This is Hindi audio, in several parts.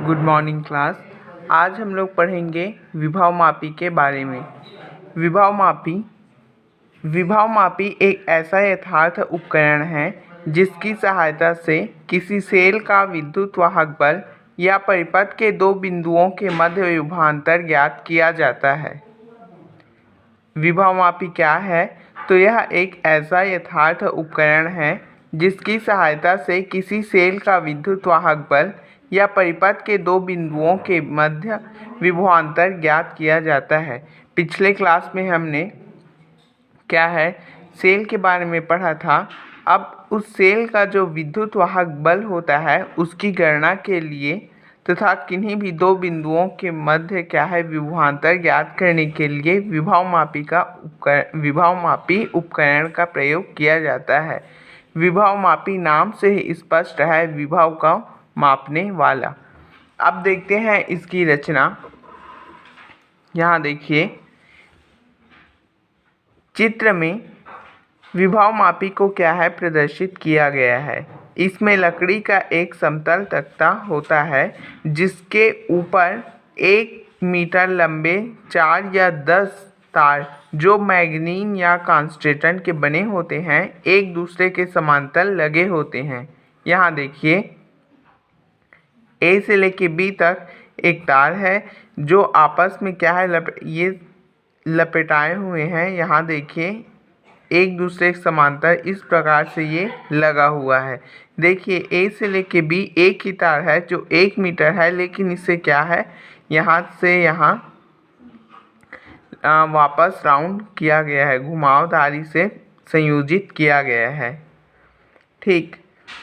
Good morning class. आज हम लोग पढ़ेंगे विभव मापी के बारे में। विभव मापी एक ऐसा यथार्थ उपकरण है जिसकी सहायता से किसी सेल का विद्युत वाहक बल या परिपथ के दो बिंदुओं के मध्य विभवांतर ज्ञात किया जाता है। विभव मापी क्या है? तो यह एक ऐसा यथार्थ उपकरण है जिसकी सहायता से किसी सेल का विद्युत वाहक बल या परिपथ के दो बिंदुओं के मध्य विभवांतर ज्ञात किया जाता है। पिछले क्लास में हमने क्या है सेल के बारे में पढ़ा था। अब उस सेल का जो विद्युत वाहक बल होता है उसकी गणना के लिए तथा किन्हीं भी दो बिंदुओं के मध्य क्या है विभवांतर ज्ञात करने के लिए विभव मापी उपकरण का प्रयोग किया जाता है। विभव मापी नाम से ही स्पष्ट है, विभव का मापने वाला। अब देखते हैं इसकी रचना। यहाँ देखिए चित्र में विभव मापी को क्या है प्रदर्शित किया गया है। इसमें लकड़ी का एक समतल तख्ता होता है जिसके ऊपर 1 मीटर लंबे 4 या 10 तार जो मैग्नीन या कांस्टेंट के बने होते हैं एक दूसरे के समांतर लगे होते हैं। यहाँ देखिए ए से लेके बी तक एक तार है जो आपस में क्या है ये लपेटाए हुए हैं। यहाँ देखिए एक दूसरे के समांतर इस प्रकार से ये लगा हुआ है। देखिए ए से लेके बी एक ही तार है जो 1 मीटर है, लेकिन इससे क्या है यहाँ से यहाँ वापस राउंड किया गया है, घुमावदारी से संयोजित किया गया है। ठीक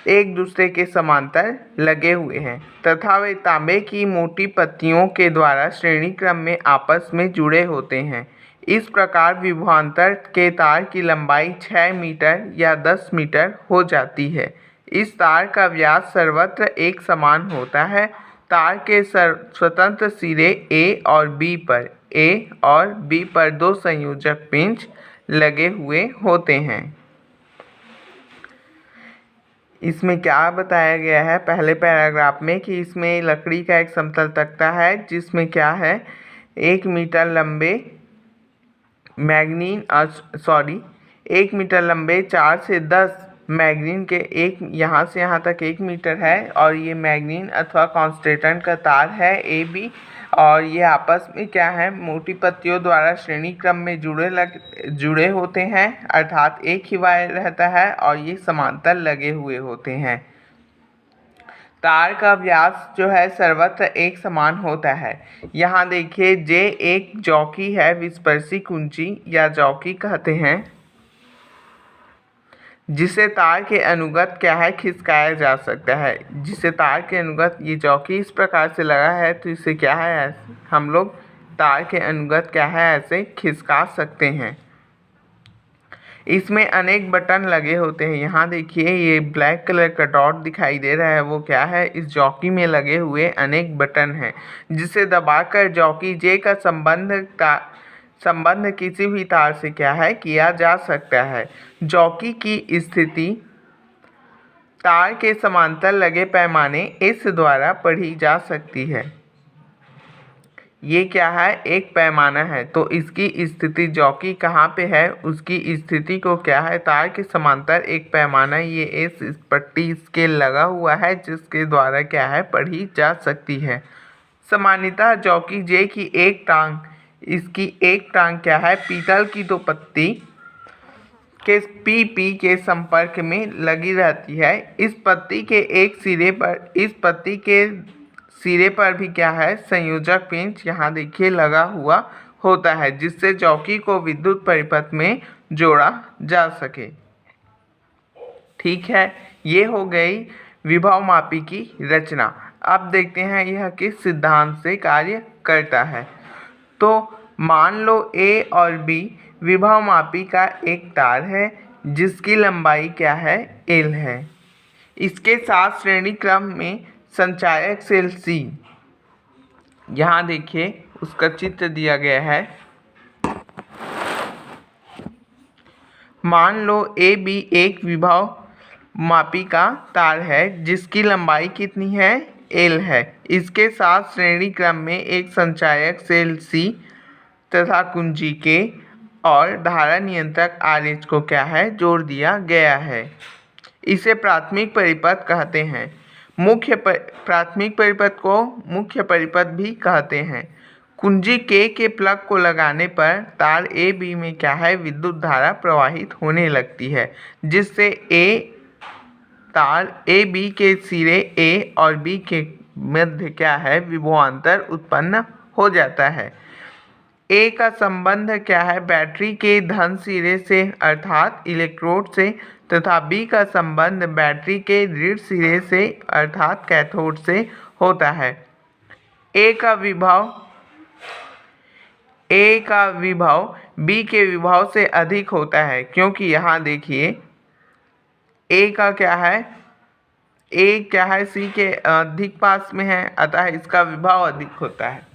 एक दूसरे के समांतर लगे हुए हैं तथा वे तांबे की मोटी पत्तियों के द्वारा श्रेणी क्रम में आपस में जुड़े होते हैं। इस प्रकार विभवांतर के तार की लंबाई 6 मीटर या 10 मीटर हो जाती है। इस तार का व्यास सर्वत्र एक समान होता है। तार के स्वतंत्र सिरे ए और बी पर दो संयोजक पिंच लगे हुए होते हैं। इसमें क्या बताया गया है पहले पैराग्राफ में कि इसमें लकड़ी का एक समतल तख्ता है जिसमें क्या है 1 मीटर लंबे 1 मीटर लंबे 4 से 10 मैग्नीन के एक यहाँ से यहाँ तक 1 मीटर है और ये मैग्नीन अथवा कांस्टेंट का तार है ए बी, और ये आपस में क्या है मोटी पत्तियों द्वारा श्रेणी क्रम में जुड़े होते हैं, अर्थात एक ही वायर रहता है और ये समांतर लगे हुए होते हैं। तार का व्यास जो है सर्वत्र एक समान होता है। यहाँ देखिए जे एक जॉकी है, विस्पर्शी कुंची या जॉकी कहते हैं, जिसे तार के अनुगत क्या है खिसकाया जा सकता है। जिसे तार के अनुगत ये जॉकी इस प्रकार से लगा है तो इसे क्या है हम लोग तार के अनुगत क्या है ऐसे खिसका सकते हैं। इसमें अनेक बटन लगे होते हैं। यहाँ देखिए ये ब्लैक कलर का डॉट दिखाई दे रहा है, वो क्या है इस जॉकी में लगे हुए अनेक बटन हैं जिसे दबाकर जॉकी जे का संबंध किसी भी तार से क्या है किया जा सकता है। जॉकी की स्थिति तार के समांतर लगे पैमाने इस द्वारा पढ़ी जा सकती है। ये क्या है एक पैमाना है, तो इसकी स्थिति जॉकी कहाँ पे है उसकी स्थिति को क्या है तार के समांतर एक पैमाना ये इस पट्टी स्केल लगा हुआ है जिसके द्वारा क्या है पढ़ी जा सकती है। सामान्यतः जॉकी जे की एक टांग, इसकी एक टांग क्या है पीतल की दो पत्ती के पी के संपर्क में लगी रहती है। इस पत्ती के सिरे पर भी क्या है संयोजक पिंच यहाँ देखिए लगा हुआ होता है जिससे जॉकी को विद्युत परिपथ में जोड़ा जा सके। ठीक है, ये हो गई विभव मापी की रचना। अब देखते हैं यह किस सिद्धांत से कार्य करता है। तो मान लो ए और बी विभव मापी का एक तार है जिसकी लंबाई क्या है एल है। इसके साथ श्रेणी क्रम में संचायक सेल सी, यहाँ देखिए उसका चित्र दिया गया है। मान लो ए बी एक विभव मापी का तार है जिसकी लंबाई कितनी है L है। इसके साथ श्रेणी क्रम में एक संचायक सेल C तथा कुंजी K और धारा नियंत्रक RH को क्या है, जोड़ दिया गया है। इसे प्राथमिक परिपथ कहते हैं। प्राथमिक परिपथ को मुख्य परिपथ भी कहते हैं। कुंजी K के प्लग को लगाने पर तार AB में क्या है, विद्युत धारा प्रवाहित होने लगती है, जिससे तार AB के सिरे A और B के मध्य क्या है, विभवांतर उत्पन्न हो जाता है। A का संबंध क्या है, बैटरी के धन सिरे से अर्थात इलेक्ट्रोड से तथा B का संबंध बैटरी के ऋण सिरे से अर्थात कैथोड से होता है। A का विभव B के विभव से अधिक होता है, क्योंकि यहाँ देखिए A का क्या है, A क्या है, C के अधिक पास में है, अतः इसका विभव अधिक होता है।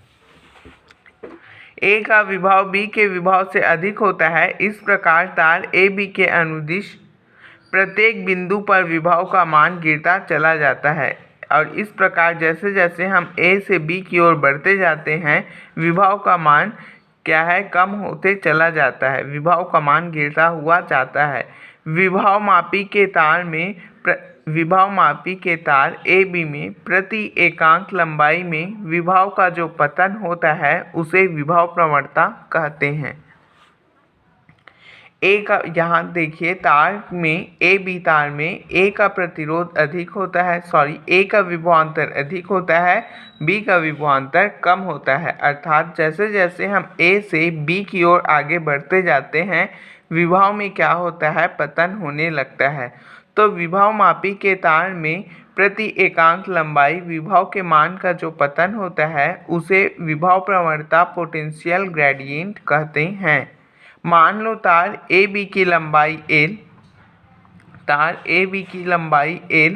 A का विभव B के विभव से अधिक होता है। इस प्रकार तार AB के अनुदिश प्रत्येक बिंदु पर विभव का मान गिरता चला जाता है और इस प्रकार जैसे जैसे हम A से B की ओर बढ़ते जाते हैं, विभव का मान क्या है, कम होते चला जाता है, विभव का मान गिरता हुआ जाता है। विभव मापी के तार AB में प्रति एकांक लंबाई में विभव का जो पतन होता है उसे विभव प्रवणता कहते हैं। यहाँ देखिए AB तार में A का प्रतिरोध अधिक होता है, A का विभवांतर अधिक होता है, B का विभवांतर कम होता है। अर्थात जैसे जैसे हम A से B की ओर आगे बढ़ते जाते हैं, विभव में क्या होता है, पतन होने लगता है। तो विभव मापी के तार में प्रति एकांक लंबाई विभव के मान का जो पतन होता है उसे विभव प्रवणता पोटेंशियल ग्रेडियंट कहते हैं। मान लो तार AB की लंबाई L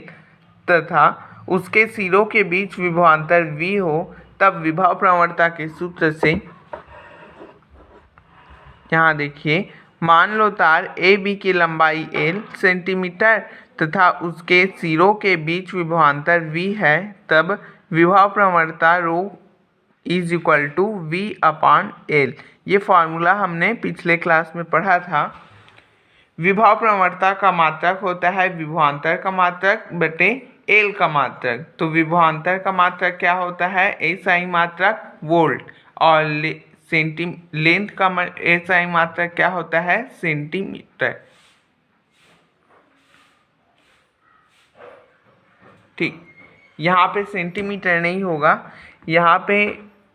तथा उसके सिरों के बीच विभवांतर V हो, तब विभव प्रवणता के सूत्र से यहाँ देखिए, मान लो तार AB की लंबाई L सेंटीमीटर तथा उसके सिरों के बीच विभवांतर V है, तब विभव प्रवणता ρ = V/L। ये फॉर्मूला हमने पिछले क्लास में पढ़ा था। विभव प्रवणता का मात्रक होता है विभवांतर का मात्रक बटे L का मात्रक। तो विभवांतर का मात्रक क्या होता है, SI मात्रक वोल्ट, और लेंथ का SI मात्रक क्या होता है, सेंटीमीटर। ठीक, यहाँ पे सेंटीमीटर नहीं होगा, यहाँ पे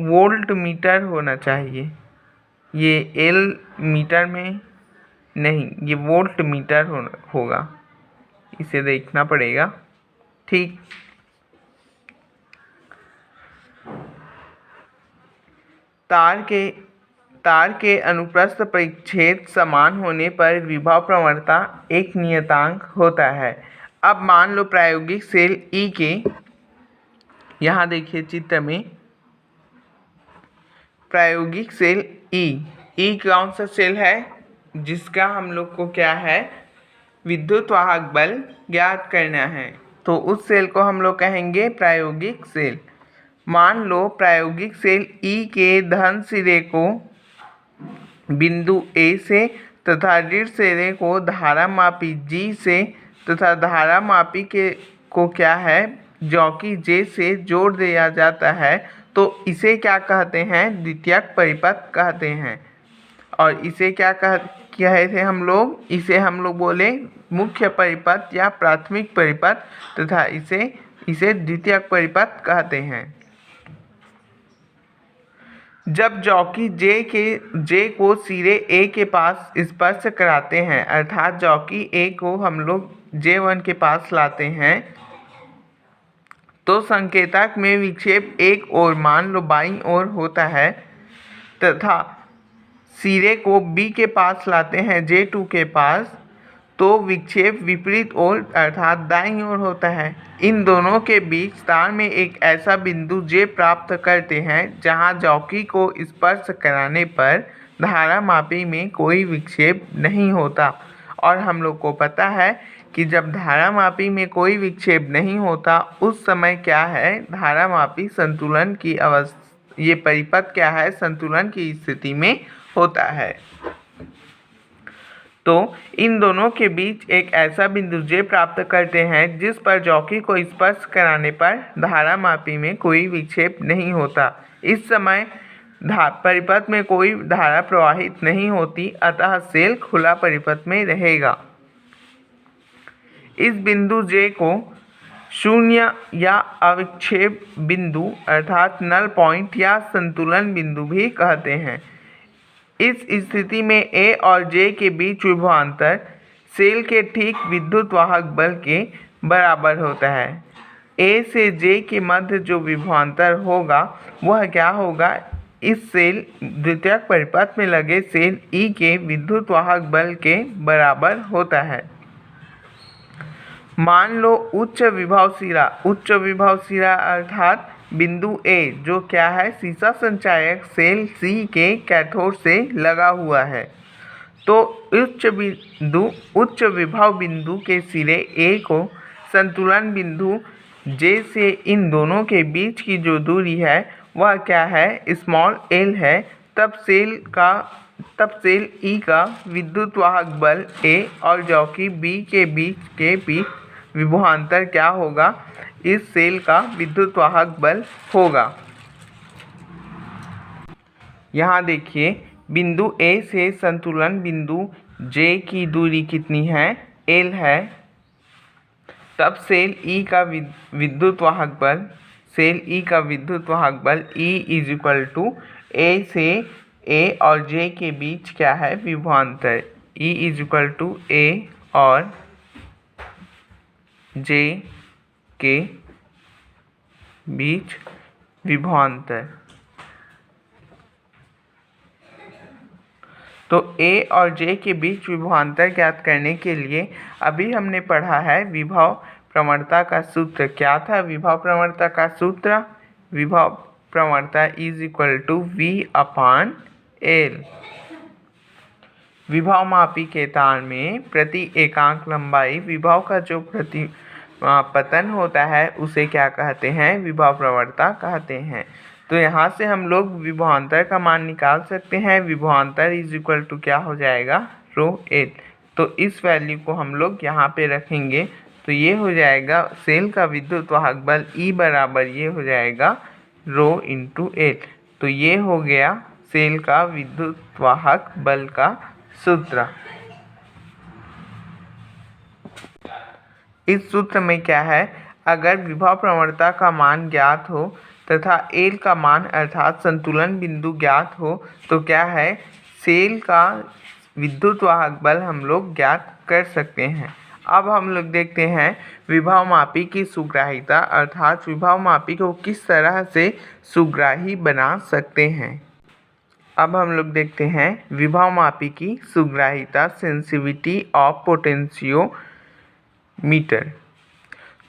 वोल्ट मीटर होना चाहिए। ये L मीटर में नहीं, ये वोल्ट मीटर होगा, इसे देखना पड़ेगा। ठीक, तार के अनुप्रस्थ परिच्छेद समान होने पर विभव प्रवणता एक नियतांक होता है। अब मान लो प्रायोगिक सेल E के, यहाँ देखिए चित्र में प्रायोगिक सेल E कौन सा सेल है, जिसका हम लोग को क्या है, विद्युत वाहक बल ज्ञात करना है, तो उस सेल को हम लोग कहेंगे प्रायोगिक सेल। मान लो प्रायोगिक सेल E के धन सिरे को बिंदु A से तथा ऋण सिरे को धारा मापी G से तथा धारा मापी को क्या है, जॉकी J से जोड़ दिया जाता है, तो इसे क्या कहते हैं, द्वितीयक परिपथ कहते हैं। और इसे क्या कहे थे हम लोग, इसे हम लोग बोले मुख्य परिपथ या प्राथमिक परिपथ तथा इसे द्वितीयक परिपथ कहते हैं। जब जॉकी J को सिरे A के पास स्पर्श कराते हैं, अर्थात जॉकी A को हम लोग J1 के पास लाते हैं, तो संकेतक में विक्षेप एक ओर मान लो बाईं ओर होता है तथा सिरे को B के पास लाते हैं J2 के पास, तो विक्षेप विपरीत ओर अर्थात दाईं ओर होता है। इन दोनों के बीच तार में एक ऐसा बिंदु J प्राप्त करते हैं जहां जॉकी को स्पर्श कराने पर धारा मापी में कोई विक्षेप नहीं होता। और हम लोग को पता है कि जब धारामापी में कोई विक्षेप नहीं होता उस समय क्या है, धारामापी संतुलन की ये परिपथ क्या है, संतुलन की स्थिति में होता है। तो इन दोनों के बीच एक ऐसा बिंदु J प्राप्त करते हैं जिस पर जॉकी को स्पर्श कराने पर धारामापी में कोई विक्षेप नहीं होता। इस समय परिपथ में कोई धारा प्रवाहित नहीं होती, अतः सेल खुला परिपथ में रहेगा। इस बिंदु J को शून्य या अविक्षेप बिंदु अर्थात नल पॉइंट या संतुलन बिंदु भी कहते हैं। इस स्थिति में A और J के बीच विभवांतर सेल के ठीक विद्युत वाहक बल के बराबर होता है। A से J के मध्य जो विभवांतर होगा वह क्या होगा, इस सेल द्वितीयक परिपथ में लगे सेल E के विद्युत वाहक बल के बराबर होता है। मान लो उच्च विभव सिरा अर्थात बिंदु A जो क्या है, सीसा संचायक सेल C के कैथोड से लगा हुआ है। तो उच्च विभव बिंदु के सिरे A को संतुलन बिंदु J से इन दोनों के बीच की जो दूरी है वह क्या है, स्मॉल l है। तब सेल E का विद्युत वाहक बल A और जॉकी B के बीच विभवांतर क्या होगा, इस सेल का विद्युत वाहक बल होगा। यहाँ देखिए बिंदु A से संतुलन बिंदु J की दूरी कितनी है, L है। तब सेल E का विद्युत वाहक बल E = A से A और J के बीच क्या है, विभवांतर E = A और J के बीच विभवांतर। तो A और J के बीच विभवांतर ज्ञात करने के लिए अभी हमने पढ़ा है विभव प्रवणता का सूत्र। क्या था विभव प्रवणता का सूत्र? विभव प्रवणता = V/L। विभवमापी के तार में प्रति एकांक लंबाई विभव का जो पतन होता है उसे क्या कहते हैं, विभव प्रवणता कहते हैं। तो यहाँ से हम लोग विभवांतर का मान निकाल सकते हैं। विभवांतर = क्या हो जाएगा, ρL। तो इस वैल्यू को हम लोग यहाँ पे रखेंगे तो ये हो जाएगा सेल का विद्युत वाहक बल E बराबर ये हो जाएगा ρ×L। तो ये हो गया सेल का विद्युत वाहक बल का सूत्र। इस सूत्र में क्या है, अगर विभव प्रवणता का मान ज्ञात हो तथा L का मान अर्थात संतुलन बिंदु ज्ञात हो तो क्या है, सेल का विद्युत वाहक बल हम लोग ज्ञात कर सकते हैं। अब हम लोग देखते हैं विभवमापी की सुग्राहिता अर्थात विभवमापी को किस तरह से सुग्राही बना सकते हैं। अब हम लोग देखते हैं विभवमापी की सुग्राहिता, सेंसिटिविटी ऑफ पोटेंशियोमीटर।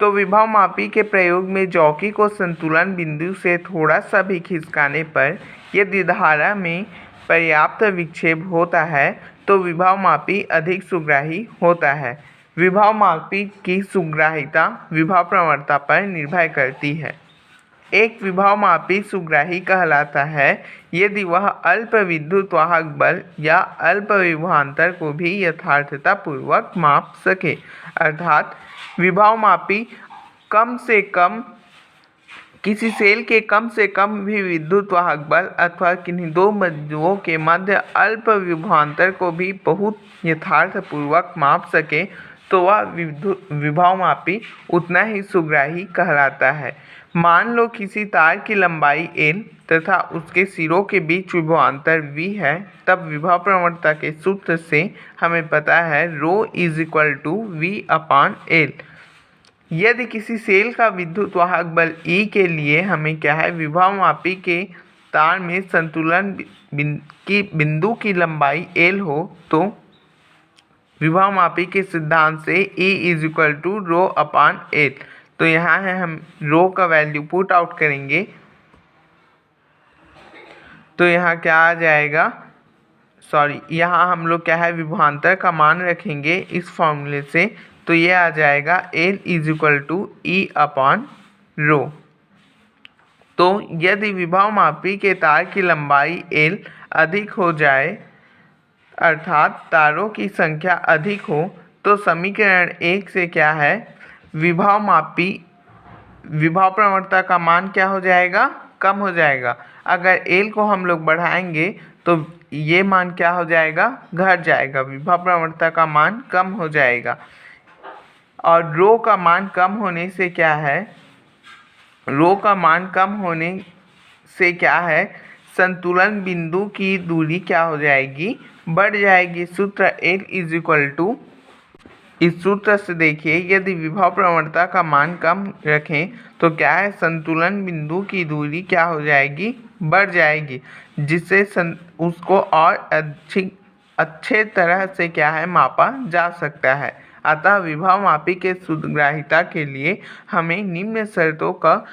तो विभवमापी के प्रयोग में जॉकी को संतुलन बिंदु से थोड़ा सा भी खिसकाने पर यदि धारा में पर्याप्त विक्षेप होता है तो विभवमापी अधिक सुग्राही होता है। विभवमापी की सुग्राहिता विभव प्रवणता पर निर्भर करती है। एक विभवमापी सुग्राही कहलाता है यदि वह अल्प विद्युत वाहक बल या अल्प विभवांतर को भी यथार्थतापूर्वक माप सके, अर्थात विभवमापी कम से कम किसी सेल के कम से कम भी विद्युत वाहक बल अथवा किन्हीं दो बिंदुओं के मध्य अल्प विभवांतर को भी बहुत यथार्थपूर्वक माप सके तो वह विभवमापी उतना ही सुग्राही कहलाता है। मान लो किसी तार की लंबाई L तथा उसके सिरों के बीच विभवांतर V है, तब विभव प्रवणता के सूत्र से हमें पता है ρ = V/L। यदि किसी सेल का विद्युत वाहक बल E के लिए हमें क्या है, विभवमापी के तार में संतुलन बिंदु की लंबाई L हो तो विभवमापी के सिद्धांत से E = ρ/L। तो यहाँ है हम रो का वैल्यू पुट आउट करेंगे तो यहाँ क्या आ जाएगा, यहाँ हम लोग क्या है विभवांतर का मान रखेंगे इस फॉर्मूले से। तो ये आ जाएगा L E/ρ। तो यदि विभवमापी के तार की लंबाई L अधिक हो जाए अर्थात तारों की संख्या अधिक हो तो समीकरण 1 से क्या है, विभव प्रवणता का मान क्या हो जाएगा, कम हो जाएगा। अगर L को हम लोग बढ़ाएंगे तो ये मान क्या हो जाएगा, घट जाएगा, विभव प्रवणता का मान कम हो जाएगा। और रो का मान कम होने से क्या है, रो का मान कम होने से क्या है, संतुलन बिंदु की दूरी क्या हो जाएगी, बढ़ जाएगी। सूत्र L इस सूत्र से देखिए, यदि विभव प्रवणता का मान कम रखें तो क्या है, संतुलन बिंदु की दूरी क्या हो जाएगी, बढ़ जाएगी, जिससे उसको और अच्छे तरह से क्या है, मापा जा सकता है। अतः विभवमापी के शुद्धग्राहिता के लिए हमें निम्न शर्तों का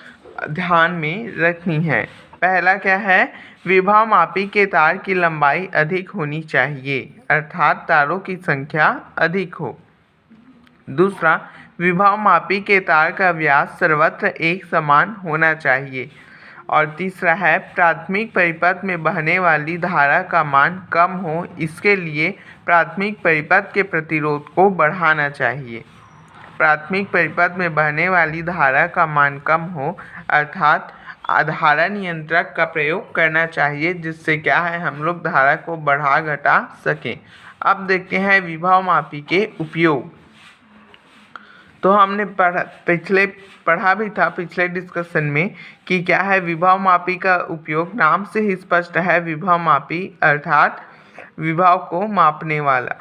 ध्यान में रखनी है। पहला क्या है, विभवमापी के तार की लंबाई अधिक होनी चाहिए अर्थात तारों की संख्या अधिक हो। दूसरा, विभवमापी के तार का व्यास सर्वत्र एक समान होना चाहिए। और तीसरा है, प्राथमिक परिपथ में बहने वाली धारा का मान कम हो, इसके लिए प्राथमिक परिपथ के प्रतिरोध को बढ़ाना चाहिए। प्राथमिक परिपथ में बहने वाली धारा का मान कम हो अर्थात धारा नियंत्रक का प्रयोग करना चाहिए, जिससे क्या है, हम लोग धारा को बढ़ा घटा सकें। अब देखते हैं विभवमापी के उपयोग। तो हमने पढ़ा भी था पिछले डिस्कशन में कि क्या है, विभवमापी का उपयोग नाम से ही स्पष्ट है, विभवमापी अर्थात विभव को मापने वाला।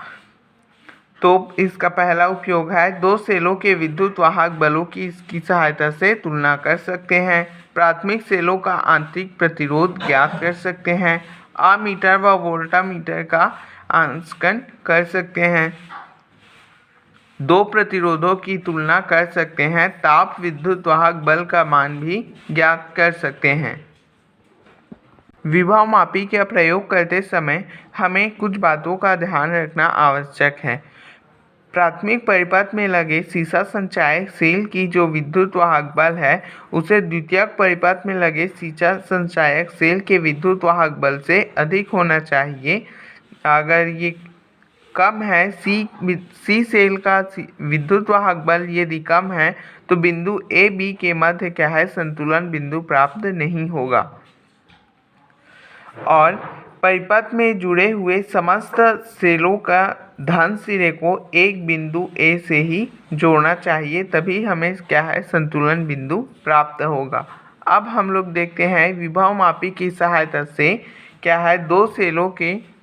तो इसका पहला उपयोग है, दो सेलों के विद्युत वाहक बलों की इसकी सहायता से तुलना कर सकते हैं। प्राथमिक सेलों का आंतरिक प्रतिरोध ज्ञात कर सकते हैं। अमीटर व वोल्टामीटर का अंशांकन कर सकते हैं। दो प्रतिरोधों की तुलना कर सकते हैं। ताप विद्युत वाहक बल का मान भी ज्ञात कर सकते हैं। विभवमापी का प्रयोग करते समय हमें कुछ बातों का ध्यान रखना आवश्यक है। प्राथमिक परिपथ में लगे सीसा संचायक सेल की जो विद्युत वाहक बल है, उसे द्वितीयक परिपथ में लगे सीसा संचायक सेल के विद्युत वाहक बल से अधिक होना चाहिए। अगर ये कम है, सी सेल का विद्युत वाहक बल यदि कम है तो बिंदु ए बी के मध्य क्या है, संतुलन बिंदु प्राप्त नहीं होगा। और परिपथ में जुड़े हुए समस्त सेलों का धन सिरे को एक बिंदु ए से ही जोड़ना चाहिए, तभी हमें क्या है, संतुलन बिंदु प्राप्त होगा। अब हम लोग देखते हैं विभवमापी की सहायता से क्या है, दो सेलों के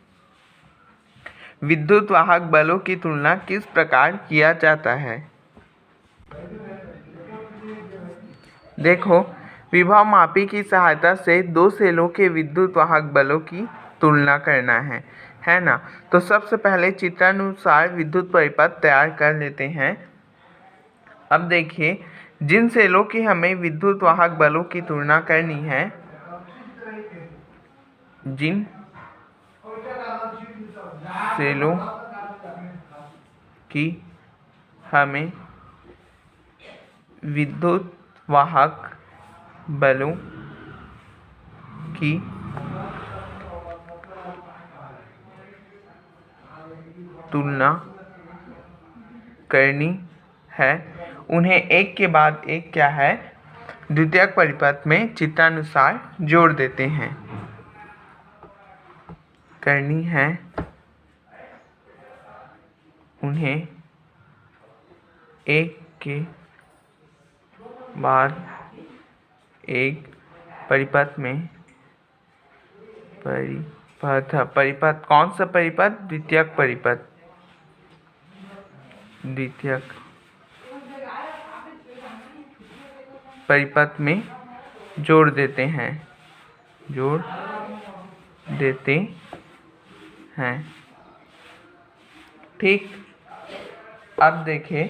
विद्युत वाहक बलों की तुलना किस प्रकार किया जाता है। देखो, विभवमापी की सहायता से दो सेलों के विद्युत वाहक बलों की तुलना करना है ना। तो सबसे पहले चित्रानुसार विद्युत परिपथ तैयार कर लेते हैं। अब देखिए, जिन सेलों की हमें विद्युत वाहक बलों की तुलना करनी है, जिन सेलों की हमें विद्युत वाहक बलों की तुलना करनी है, उन्हें एक के बाद एक क्या है, द्वितीयक परिपथ में चित्रानुसार जोड़ देते हैं। करनी है, उन्हें एक के बाद एक परिपथ में परिपथ कौन सा परिपथ, द्वितीयक परिपथ, द्वितीयक परिपथ में जोड़ देते हैं, जोड़ देते हैं। ठीक। अब देखें,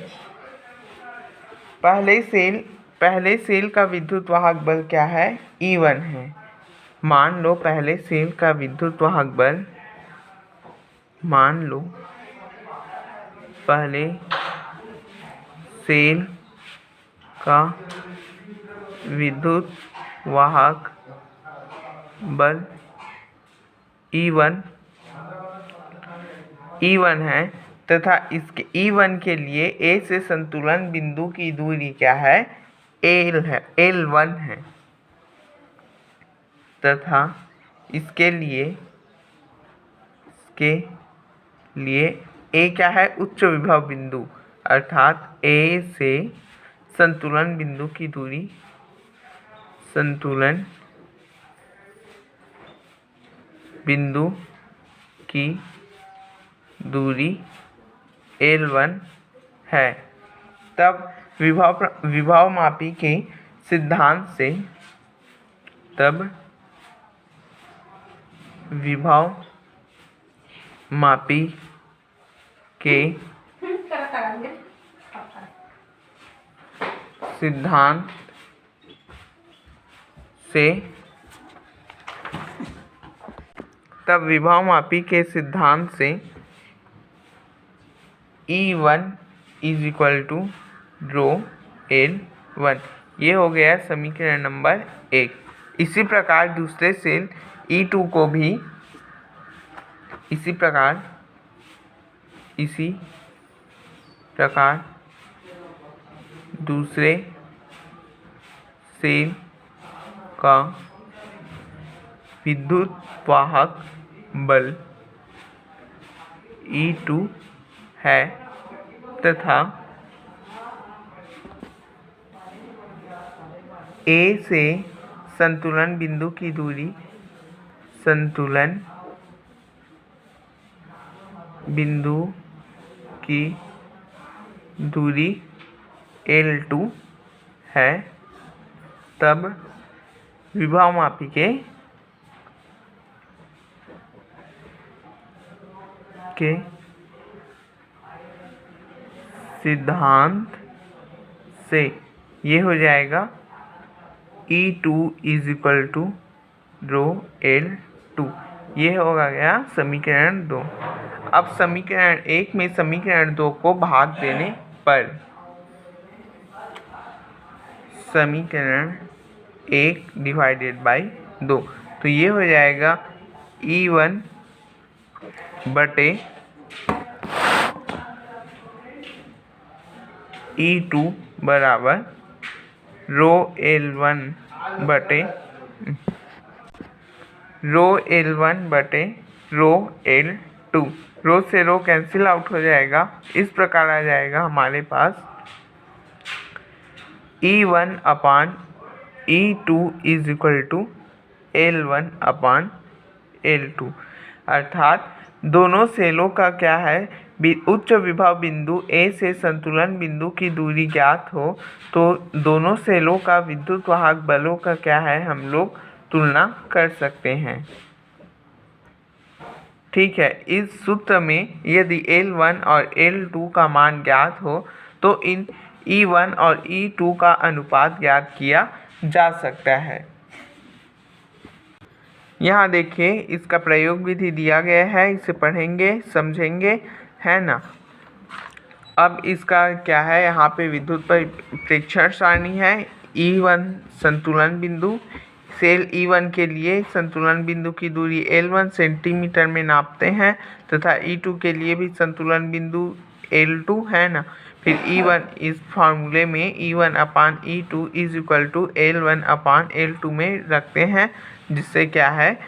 पहले सेल का विद्युत वाहक बल क्या है, E1 है। मान लो पहले सेल का विद्युत वाहक बल, मान लो पहले सेल का विद्युत वाहक बल E1 है तथा इसके E1 के लिए A से संतुलन बिंदु की दूरी क्या है? L1 है तथा इसके लिए A क्या है? उच्च विभव बिंदु, अर्थात A से संतुलन बिंदु की दूरी L1 है। तब विभव मापी के सिद्धांत से E1 रो L1, ये हो गया समीकरण नंबर 1। इसी प्रकार दूसरे सेल E2 को भी दूसरे सेल का विद्युत वाहक बल E2 है तथा A से संतुलन बिंदु की दूरी L2 है। तब विभव मापी के सिद्धांत से ये हो जाएगा E2 रो L2, ये होगा गया समीकरण 2। अब समीकरण 1 में समीकरण 2 को भाग देने पर समीकरण 1 डिवाइडेड बाई 2, तो ये हो जाएगा E1 बटे E2 बराबर रो L1 बटे रो L2। रो से रो कैंसिल आउट हो जाएगा। इस प्रकार आ जाएगा हमारे पास E1 अपान E2 L1 अपान L2, अर्थात दोनों सेलों का क्या है? उच्च विभव बिंदु A से संतुलन बिंदु की दूरी ज्ञात हो तो दोनों सेलों का विद्युत वाहक बलों का क्या है? हम लोग तुलना कर सकते हैं। ठीक है, इस सूत्र में यदि L1 और L2 का मान ज्ञात हो तो इन E1 और E2 का अनुपात ज्ञात किया जा सकता है। यहाँ देखिए, इसका प्रयोग विधि दिया गया है, इसे पढ़ेंगे समझेंगे, है ना। अब इसका क्या है? यहाँ पे विद्युत प्रेक्षण सारणी है। E1 संतुलन बिंदु, सेल E1 के लिए संतुलन बिंदु की दूरी L1 सेंटीमीटर में नापते हैं तथा E2 के लिए भी संतुलन बिंदु L2 है ना। फिर E1 इस फार्मूले में E1 अपान E2 L1 अपान L2 में रखते हैं, जिससे क्या है?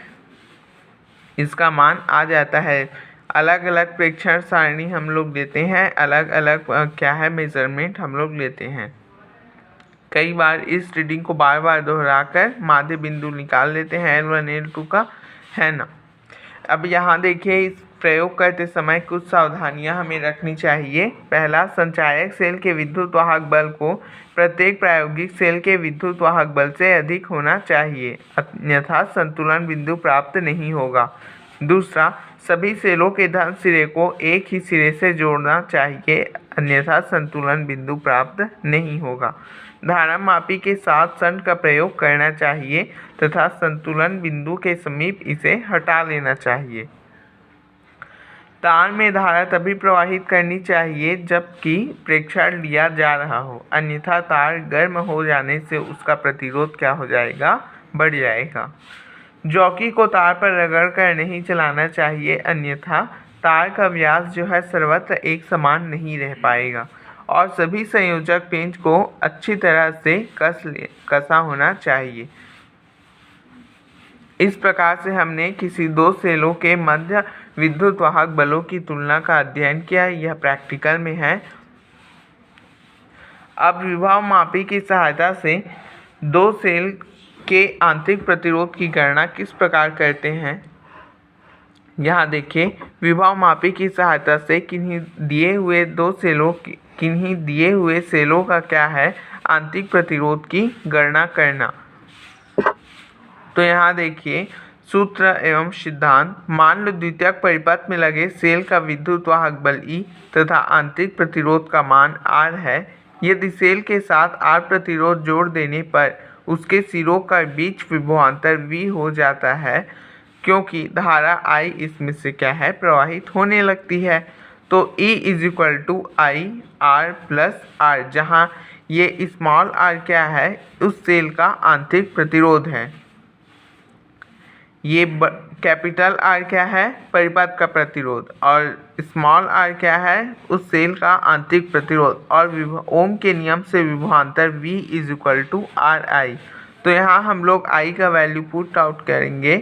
इसका मान आ जाता है। अलग अलग प्रेक्षण सारणी हम लोग देते हैं, अलग अलग क्या है मेजरमेंट हम लोग लेते हैं। कई बार इस रीडिंग को बार बार दोहराकर माध्य बिंदु निकाल लेते हैं L1 L2 का, है ना। अब यहाँ देखिए, इस प्रयोग करते समय कुछ सावधानियां हमें रखनी चाहिए। पहला, संचायक सेल के विद्युत वाहक बल को प्रत्येक प्रायोगिक सेल के विद्युत वाहक बल से अधिक होना चाहिए, अन्यथा संतुलन बिंदु प्राप्त नहीं होगा। दूसरा, सभी सेलों के धन सिरे को एक ही सिरे से जोड़ना चाहिए, अन्यथा संतुलन बिंदु प्राप्त नहीं होगा। धारा मापी के साथ शंट का प्रयोग करना चाहिए तथा संतुलन बिंदु के समीप इसे हटा लेना चाहिए। तार में धारा तभी प्रवाहित करनी चाहिए जबकि प्रेक्षण लिया जा रहा हो, अन्यथा तार गर्म हो जाने से उसका प्रतिरोध क्या हो जाएगा, बढ़ जाएगा। जॉकी को तार पर रगड़ कर नहीं चलाना चाहिए, अन्यथा तार का व्यास जो है सर्वत्र एक समान नहीं रह पाएगा और सभी संयोजक पेंच को अच्छी तरह से कसा होना चाहिए। इस प्रकार से हमने किसी दो सेलों के मध्य विद्युत वाहक बलों की तुलना का अध्ययन किया। यह प्रैक्टिकल में है। अब विभव मापी की सहायता से दो सेल के आंतरिक प्रतिरोध की गणना किस प्रकार करते हैं। यहाँ देखिए, विभव मापी की सहायता से किन्हीं दिए हुए सेलों का क्या है, आंतरिक प्रतिरोध की गणना करना। तो यहाँ देखिए सूत्र एवं सिद्धांत। मान लो द्वितीयक परिपथ में लगे सेल का विद्युत वाहक बल E तथा आंतरिक प्रतिरोध का मान R है। यदि सेल के साथ R प्रतिरोध जोड़ देने पर उसके सिरों का बीच विभवांतर V हो जाता है, क्योंकि धारा I इसमें से क्या है, प्रवाहित होने लगती है। तो E = I R plus R, जहाँ ये स्मॉल r क्या है, उस सेल का आंतरिक प्रतिरोध है। ये कैपिटल R क्या है, परिपथ का प्रतिरोध, और स्मॉल r क्या है, उस सेल का आंतरिक प्रतिरोध। और ओम के नियम से विभवांतर V = RI। तो यहाँ हम लोग I का वैल्यू पुट आउट करेंगे,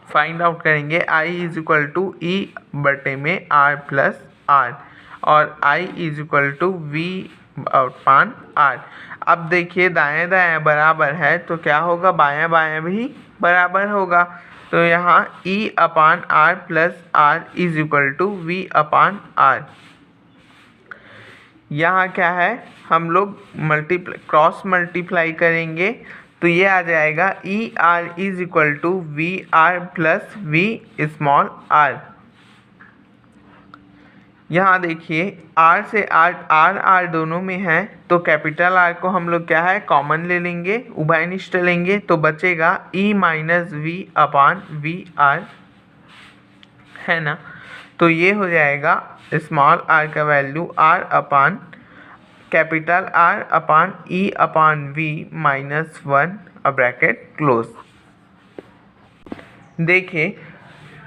फाइंड आउट करेंगे। I = E/R प्लस R और I = V/R। अब देखिए दाएं दाएं बराबर है तो क्या होगा, बायां बायां भी बराबर होगा। तो यहाँ E/R प्लस R = V/R। यहाँ क्या है, हम लोग क्रॉस मल्टीप्लाई करेंगे तो ये आ जाएगा ER = VR प्लस V/r। यहाँ देखिए R से R दोनों में है, तो कैपिटल R को हम लोग क्या है, कॉमन ले लेंगे, उभयनिष्ठ लेंगे, तो बचेगा E - V/VR, है ना। तो ये हो जाएगा स्मॉल r का value R capital R E/V (1) close. देखिए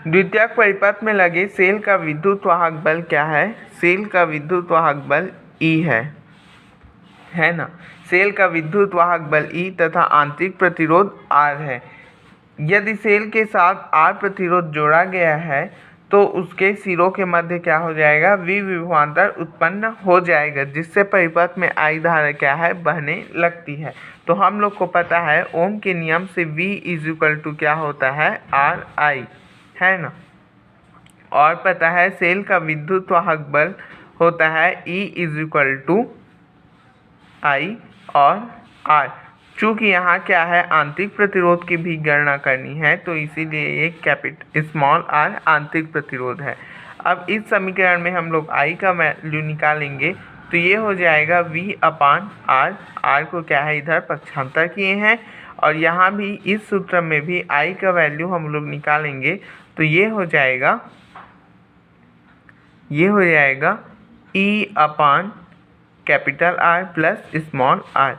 द्वितीयक परिपथ में लगे सेल का विद्युत वाहक बल क्या है, सेल का विद्युत वाहक बल E है ना। सेल का विद्युत वाहक बल E तथा आंतरिक प्रतिरोध R है। यदि सेल के साथ R प्रतिरोध जोड़ा गया है तो उसके सिरों के मध्य क्या हो जाएगा, V विभवांतर उत्पन्न हो जाएगा, जिससे परिपथ में I धारा क्या है, बहने लगती है। तो हम लोग को पता है ओम के नियम से V = क्या होता है, RI, है ना। और पता है सेल का विद्युत वाहक बल होता है E = I और R। चूँकि यहाँ क्या है, आंतरिक प्रतिरोध की भी गणना करनी है, तो इसीलिए एक स्मॉल r आंतरिक प्रतिरोध है। अब इस समीकरण में हम लोग I का वैल्यू निकालेंगे तो ये हो जाएगा V/R। R को क्या है, इधर पक्षांतर किए हैं, और यहाँ भी इस सूत्र में भी I का वैल्यू हम लोग निकालेंगे तो ये हो जाएगा E/R प्लस स्मॉल r।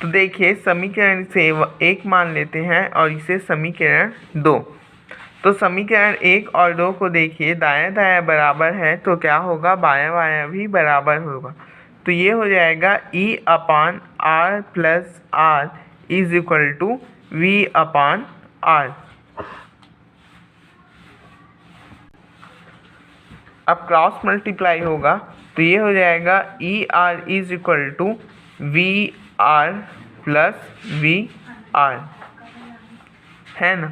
तो देखिए समीकरण से 1 मान लेते हैं और इसे समीकरण 2। तो समीकरण 1 और 2 को देखिए, दायां दायां बराबर है तो क्या होगा, बायां बायां भी बराबर होगा। तो ये हो जाएगा E/R प्लस R = V/R। अब क्रॉस मल्टीप्लाई होगा तो ये हो जाएगा ER = VR प्लस VR, है ना।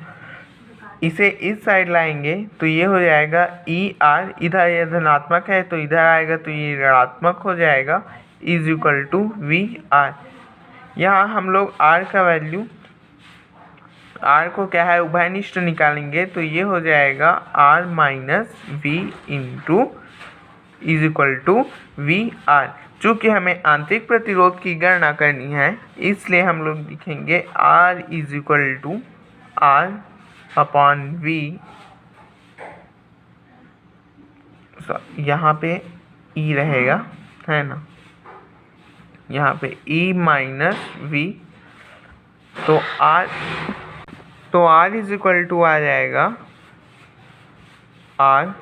इसे इस साइड लाएंगे तो ये हो जाएगा ER, इधर ये धनात्मक है तो इधर आएगा तो ये ऋणात्मक हो जाएगा, = VR। यहाँ हम लोग R का वैल्यू, R को क्या है, उभयनिष्ठ निकालेंगे तो ये हो जाएगा R - V = VR। चूँकि हमें आंतरिक प्रतिरोध की गणना करनी है, इसलिए हम लोग लिखेंगे R = R/V यहाँ पे ई रहेगा, है ना, यहाँ पे ई माइनस वी, तो आर इज इक्वल टू आ जाएगा आर,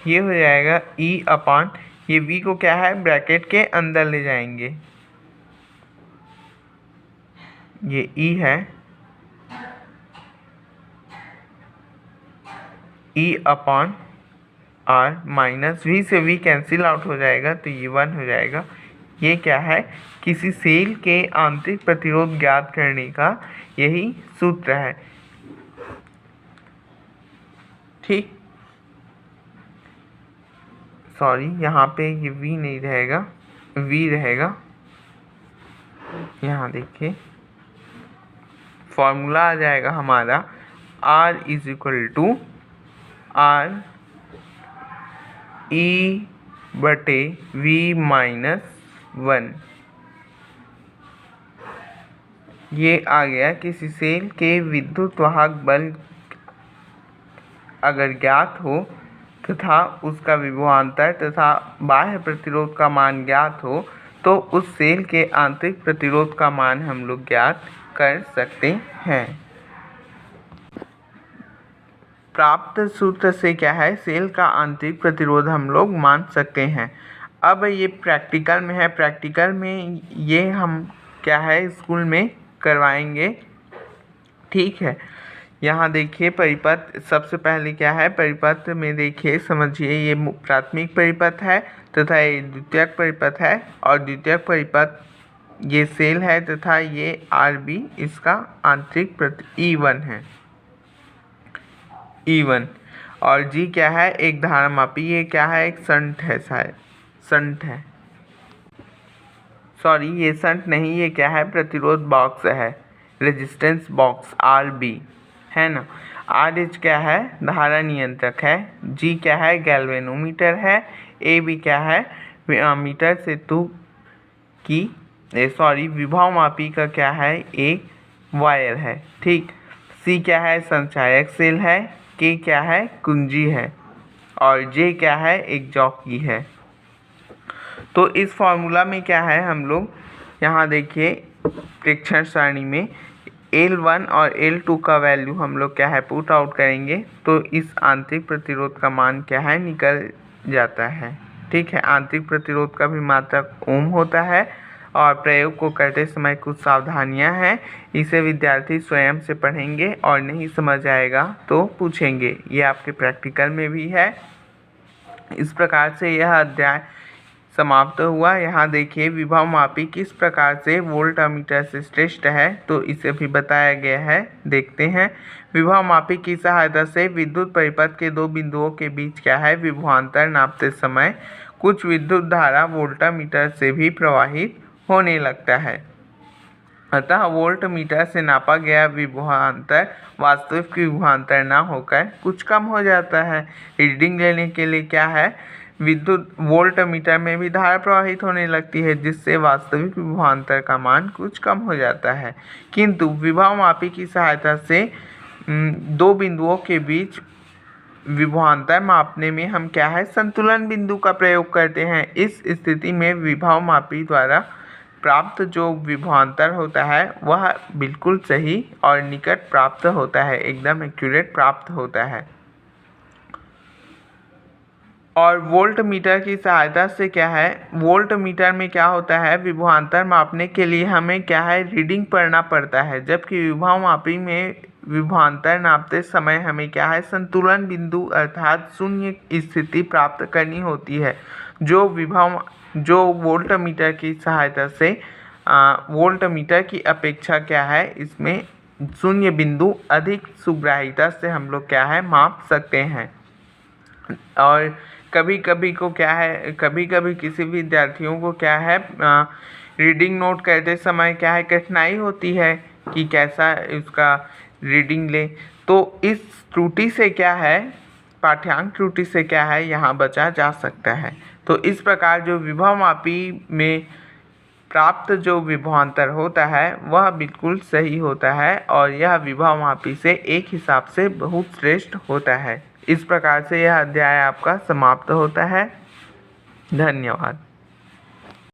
ये हो जाएगा ई अपॉन, ये वी को क्या है ब्रैकेट के अंदर ले जाएंगे, ये ई है, E upon R minus V से वी कैंसिल आउट हो जाएगा, तो ये 1 हो जाएगा। ये क्या है, किसी सेल के आंतरिक प्रतिरोध ज्ञात करने का यही सूत्र है। ठीक, सॉरी यहाँ पे ये v नहीं रहेगा, v रहेगा। यहाँ देखिए फॉर्मूला आ जाएगा हमारा r is equal to R E बटे v माइनस 1। ये आ गया किसी सेल के विद्युत वाहक बल अगर ज्ञात हो तथा उसका विभवांतर तथा बाह्य प्रतिरोध का मान ज्ञात हो तो उस सेल के आंतरिक प्रतिरोध का मान हम लोग ज्ञात कर सकते हैं। प्राप्त सूत्र से क्या है, सेल का आंतरिक प्रतिरोध हम लोग मान सकते हैं। अब ये प्रैक्टिकल में है, प्रैक्टिकल में ये हम क्या है स्कूल में करवाएंगे। ठीक है, यहाँ देखिए परिपथ, सबसे पहले क्या है परिपथ में देखिए समझिए, ये प्राथमिक परिपथ है तथा ये द्वितीयक परिपथ है, और द्वितीयक परिपथ ये सेल है तथा ये RB इसका आंतरिक E1 है, E1, और G क्या है एक धारामापी, ये क्या है एक शंट है, शायद शंट है, सॉरी ये शंट नहीं, ये क्या है प्रतिरोध बॉक्स है, रेजिस्टेंस बॉक्स RB है ना। RH क्या है धारा नियंत्रक है, G क्या है गैल्वेनोमीटर है, AB क्या है मीटर सेतु की विभव मापी का क्या है एक वायर है। ठीक, C क्या है संचायक सेल है, K क्या है कुंजी है, और J क्या है एक जॉकी है। तो इस फॉर्मूला में क्या है हम लोग यहाँ देखिए प्रेक्षण सारणी में L1 और L2 का वैल्यू हम लोग क्या है पुट आउट करेंगे, तो इस आंतरिक प्रतिरोध का मान क्या है निकल जाता है। ठीक है, आंतरिक प्रतिरोध का भी मात्रक ओम होता है, और प्रयोग को करते समय कुछ सावधानियां हैं, इसे विद्यार्थी स्वयं से पढ़ेंगे और नहीं समझ आएगा तो पूछेंगे, ये आपके प्रैक्टिकल में भी है। इस प्रकार से यह अध्याय समाप्त हुआ। यहाँ देखिए विभव मापी किस प्रकार से वोल्ट अमीटर से श्रेष्ठ है, तो इसे भी बताया गया है, देखते हैं। विभव मापी की सहायता से विद्युत परिपथ के दो बिंदुओं के बीच क्या है विभवांतर नापते समय कुछ विद्युत धारा वोल्टमीटर से भी प्रवाहित होने लगता है। अतः वोल्ट मीटर से नापा गया विभवांतर वास्तविक विभवांतर न होकर कुछ कम हो जाता है। रीडिंग लेने के लिए क्या है विद्युत वोल्ट मीटर में भी धारा प्रवाहित होने लगती है, जिससे वास्तविक विभवांतर का मान कुछ कम हो जाता है। किंतु विभव मापी की सहायता से दो बिंदुओं के बीच विभवांतर मापने में हम क्या है संतुलन बिंदु का प्रयोग करते हैं। इस स्थिति में विभव मापी द्वारा प्राप्त जो विभवांतर होता है वह बिल्कुल सही और निकट प्राप्त होता है, एकदम एक्यूरेट प्राप्त होता है। और वोल्ट मीटर की सहायता से क्या है वोल्ट मीटर में क्या होता है विभवांतर मापने के लिए हमें क्या है रीडिंग पढ़ना पड़ता है, जबकि विभव मापी में विभवांतर नापते समय हमें क्या है संतुलन बिंदु अर्थात शून्य स्थिति प्राप्त करनी होती है। जो वोल्ट मीटर की सहायता से वोल्ट मीटर की अपेक्षा क्या है इसमें शून्य बिंदु अधिक सुग्राह्यता से हम लोग क्या है माप सकते हैं। और कभी कभी किसी विद्यार्थियों को क्या है रीडिंग नोट करते समय क्या है कठिनाई होती है कि कैसा उसका रीडिंग ले, तो इस त्रुटि से क्या है पाठ्यांक त्रुटि से क्या है यहाँ बचा जा सकता है। तो इस प्रकार जो विभव मापी में प्राप्त जो विभवांतर होता है वह बिल्कुल सही होता है और यह विभव मापी से एक हिसाब से बहुत श्रेष्ठ होता है। इस प्रकार से यह अध्याय आपका समाप्त होता है। धन्यवाद।